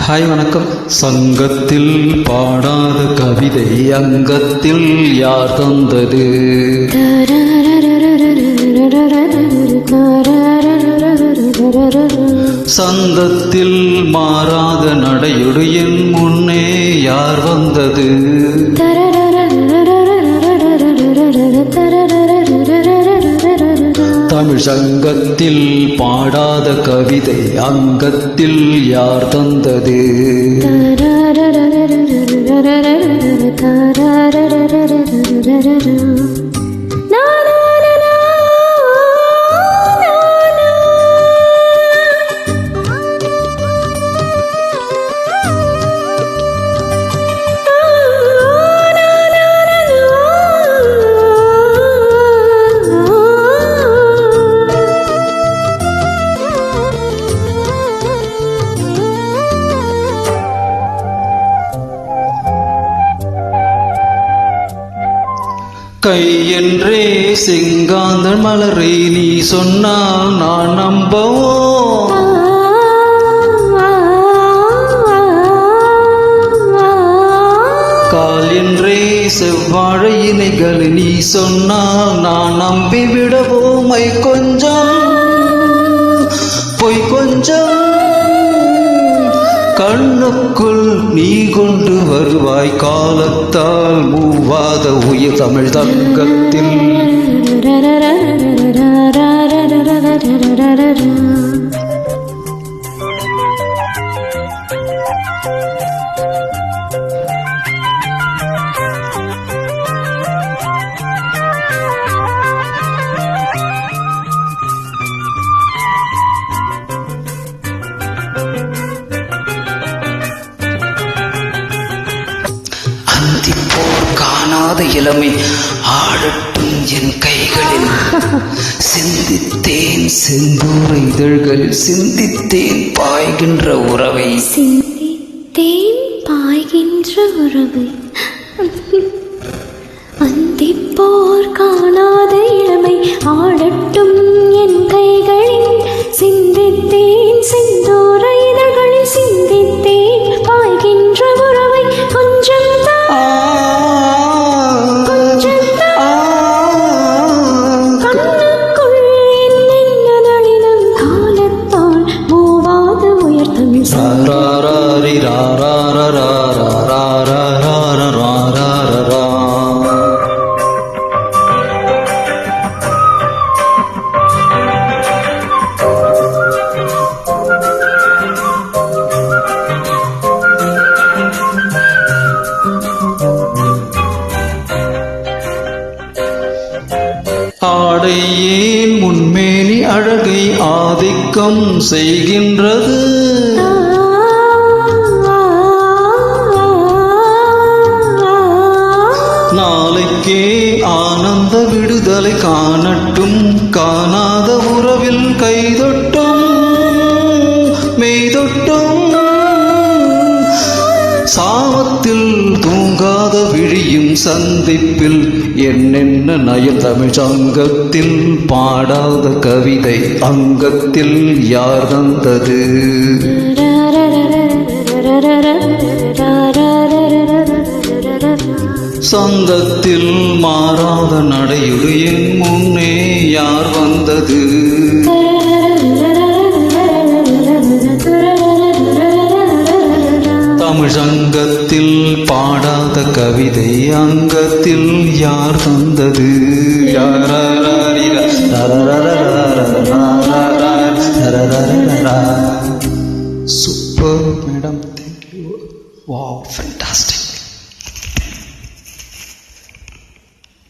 Hi வணக்கம். சங்கத்தில் பாடாத கவிதை அங்கத்தில் யார் தந்தது? சந்தத்தில் மாறாத நடையுடு என் முன்னே யார் வந்தது? தமிழ் சங்கத்தில் பாடாத கவிதை அங்கத்தில் யார் தந்தது? கை என்றே செங்காந்தள் மலரை நீ சொன்னால் நான் நம்பவோ? கால் என்றே செவ்வாழை இலைகள் நீ சொன்னால் நான் நம்பிவிடவோ? மை கொஞ்சம் பொய் கொஞ்சம் கண்ணுக்குள் நீ கொண்டு வருவாய் காலத்தால் மூவாத உயிர் தமிழ் தங்கத்தில். போர் காணாத இளமை ஆடட்டும் என் கைகளில். சிந்தித்தேன் செந்தூர இதழ்களில் சிந்தித்தேன் பாய்கின்ற உறவை. சிந்தித்தேன் பாய்கின்ற உறவை. அந்திப்போர் காணாத இளமை ஆடட்டும் என் கைகளில். சிந்தித்தேன் செந்தூர இதழ்களில் சிந்தித்தேன் பாய்கின்ற உறவை. கொஞ்சம் ஆடை ஏன் முன்மேனி அழகை ஆதிக்கம் செய்கின்றது? நாளைக்கே ஆனந்த விடுதலை காணட்டும் காணாத உறவில் கைதொட்டும் மெய்தொட்டும். சாவத்தில் தூங்காத விழியும் சந்திப்பில் என்னென்ன நயம் தமிழ் சங்கத்தில் பாடாத கவிதை அங்கத்தில் யார் தந்தது? சங்கத்தில் மாறாத நடையுடு என் முன்னே யார் வந்தது? தமிழ் சங்கத்தில் பாடாத கவிதை அங்கத்தில் யார் தந்தது? Super madam, thank you. Wow, fantastic.